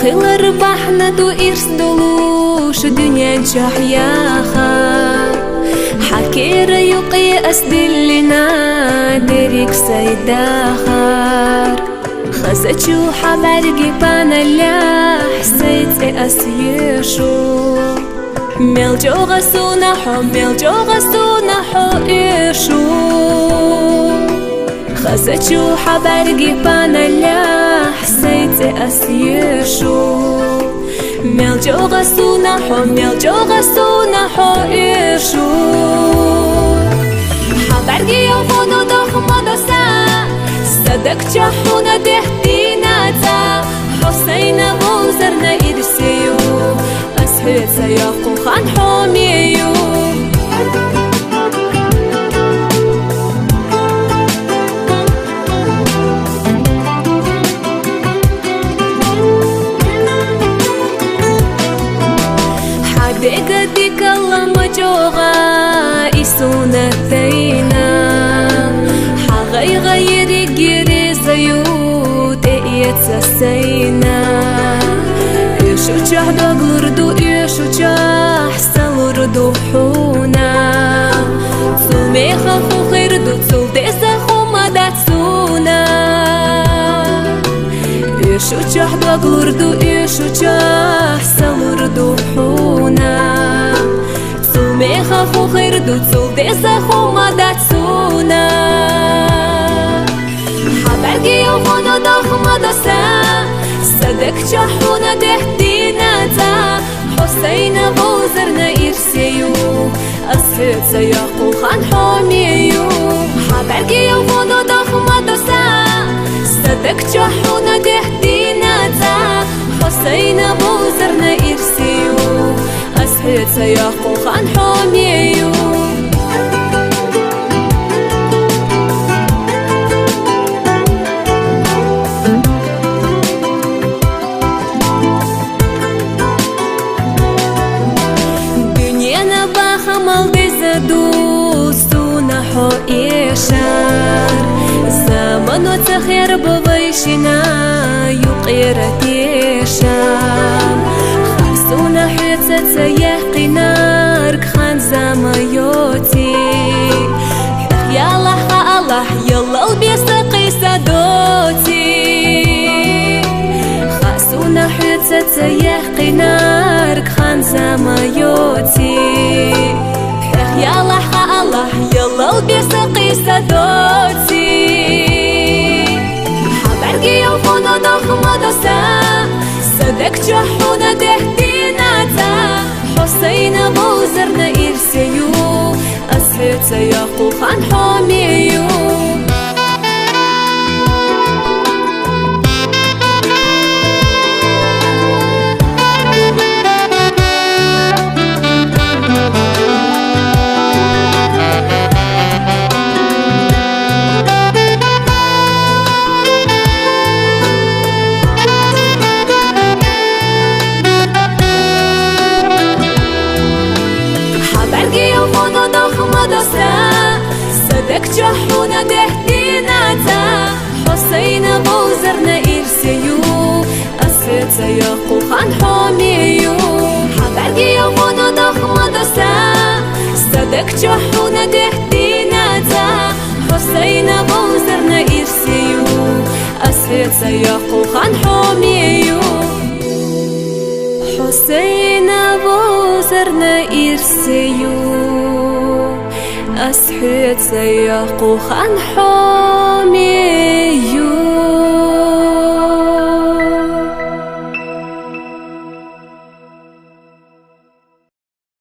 Хылар бахна ду ирс долуш дунья чахьяха حكير يقي أسدلنا دريك سيداخر خزتشو حبرقي بانا لا حسيت أسيشو ميلجو غسونا حو إيشو خزتشو حبرقي بانا لا حسيت أسيشو ميلجو غسونا حو إيشو حبرقي يوفونو دخمو دوسا صدق جحونا دهتينا تا حسين بوزرنا إرسيو أسحيت سياقو خان حوميو ديك الله مجوغا إسونا ثينا حغي غيري جيري زيوت إيتسسينا إيشو جاه دوغلردو إيشو جاه سالردو حونا سومي خافو خيردو تسول ديزاخو مداتسونا إيشو جاه دوغلردو إيشو جاه سالردو حونا سومي خافو خيردو تسول ديزاخو مداتسونا حبرقي يوفونو دخمو دوسا صدق جحونا دهتينا تا حسين بوزرنا إرسيو أسحيت سياقو خان حوميو حبرقي يوفونو دخمو دوسا صدق جحونا دهتينا تا حسين بوزرنا إرسيو أسحيت سياقو خان حوميو دوستونا حو إيشار زمانو تخير بويشنا يقير تيشار خاسونا حيثة تيقينار كخان زمايوتي يالله الله يلا البيسقي سادوتي خاسونا حيثة تيقينار كخان زمايوتي يالله الله يلا البيسقي سادوتي حبرقي يوفونو دخمو دوسا صدق جحونا دهتينا تا حسين بوزرنا إرسيو أسحيت سياقو خان حوميو صدق جحونا دهتينا تا حسين بوزرنا إرسيو أسحيت سياقو خان حوميو حبرقي يوفونو دخمو دوسا صدق جحونا دهتينا تا حسين بوزرنا إرسيو أسحيت سياقو خان حوميو حسين بوزرنا إرسيو أسحيت سياقو خان حوميو